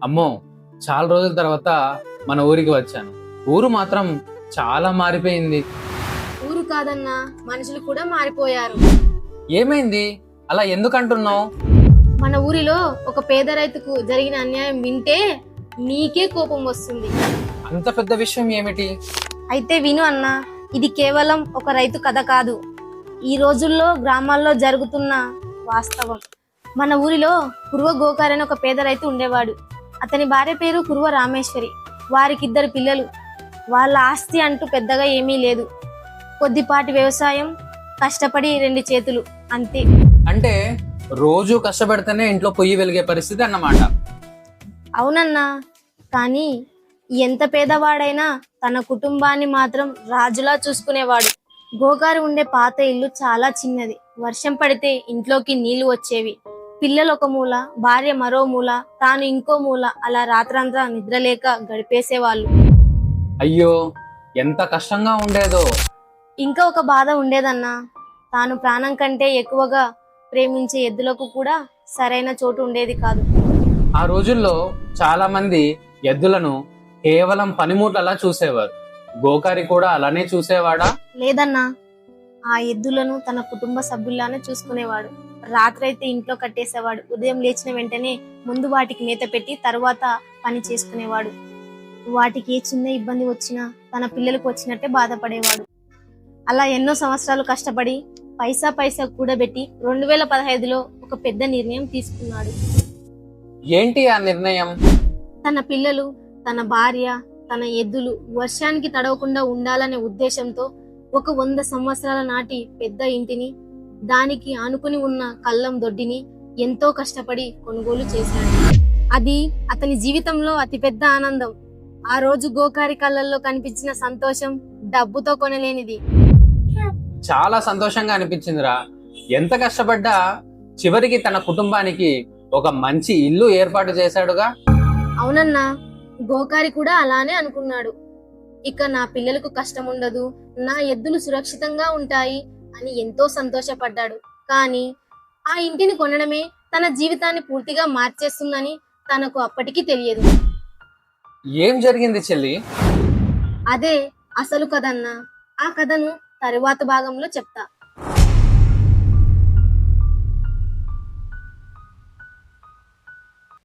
అమ్మో, చాలా రోజుల తర్వాత మన ఊరికి వచ్చాను. ఊరు మాత్రం చాలా మారిపోయింది. ఊరు కాదన్నా, మనుషులు కూడా మారిపోయారు. ఏమైంది? అలా ఎందుకంటున్నావు? మన ఊరిలో ఒక పేద రైతుకు జరిగిన అన్యాయం వింటే నీకే కోపం వస్తుంది. అంత పెద్ద విషయం ఏమిటి? అయితే విను అన్నా, ఇది కేవలం ఒక రైతు కథ కాదు, ఈ రోజుల్లో గ్రామాల్లో జరుగుతున్న వాస్తవం. మన ఊరిలో కురువ గోకార్ అనే ఒక పేద రైతు ఉండేవాడు. అతని భార్య పేరు కురువ రామేశ్వరి. వారికి 2 పిల్లలు. వాళ్ళ ఆస్తి అంటూ పెద్దగా ఏమీ లేదు. కొద్దిపాటి వ్యవసాయం, కష్టపడి 2 చేతులు అంతే. అంటే రోజు కష్టపడితేనే ఇంట్లో పొయ్యి వెలిగే పరిస్థితి అన్నమాట. అవునన్నా, కానీ ఎంత పేదవాడైనా తన కుటుంబాన్ని మాత్రం రాజులా చూసుకునేవాడు. గోకారు ఉండే పాత ఇల్లు చాలా చిన్నది. వర్షం పడితే ఇంట్లోకి నీళ్లు వచ్చేవి. పిల్లలు ఒక మూల, భార్య మరో మూల, తాను ఇంకో మూల, అలా రాత్రంతా నిద్రలేక గడిపేసేవాళ్ళు. అయ్యో, ఎంత కష్టంగా ఉండేదో. ఇంకా ఒక బాధ ఉండేదన్నా, తాను ప్రాణం కంటే ఎక్కువగా ప్రేమించే ఎద్దులకు కూడా సరైన చోటు ఉండేది కాదు. ఆ రోజుల్లో చాలా మంది ఎద్దులను కేవలం పనిముట్లలా చూసేవారు. గోకారి కూడా అలానే చూసేవాడా? లేదన్నా, ఆ ఎద్దులను తన కుటుంబ సభ్యుల్లానే చూసుకునేవాడు. రాత్రైతే ఇంట్లో కట్టేసేవాడు. ఉదయం లేచిన వెంటనే ముందు వాటికి మేత పెట్టి తరువాత పని చేసుకునేవాడు. వాటికి ఏ చిన్న ఇబ్బంది వచ్చినా తన పిల్లలకు వచ్చినట్టే బాధపడేవాడు. అలా ఎన్నో సంవత్సరాలు కష్టపడి పైసా కూడబెట్టి 2015లో ఒక పెద్ద నిర్ణయం తీసుకున్నాడు. ఏంటి ఆ నిర్ణయం? తన పిల్లలు, తన భార్య, తన ఎద్దులు వర్షానికి తడవకుండా ఉండాలనే ఉద్దేశంతో ఒక 100 సంవత్సరాల నాటి పెద్ద ఇంటిని, దానికి ఆనుకుని ఉన్న కల్లం దొడ్డిని ఎంతో కష్టపడి కొనుగోలు చేశాడు. అది అతని జీవితంలో అతిపెద్ద ఆనందం. ఆ రోజు గోకారి కళ్ళల్లో కనిపించిన సంతోషం డబ్బుతో కొనలేనిది. చాలా సంతోషంగా అనిపించిందిరా. ఎంత కష్టపడ్డా చివరికి తన కుటుంబానికి ఒక మంచి ఇల్లు ఏర్పాటు చేశాడుగా. అవునన్నా, గోకారి కూడా అలానే అనుకున్నాడు. ఇక నా పిల్లలకు కష్టం ఉండదు, నా ఎద్దులు సురక్షితంగా ఉంటాయి అని ఎంతో సంతోషపడ్డాడు. కానీ ఆ ఇంటిని కొనడమే తన జీవితాన్ని పూర్తిగా మార్చేస్తుందని తనకు అప్పటికి తెలియదు. ఏం జరిగింది చెల్లి? అదే అసలు కథన్నా. ఆ కథను తరువాత భాగంలో చెప్తా.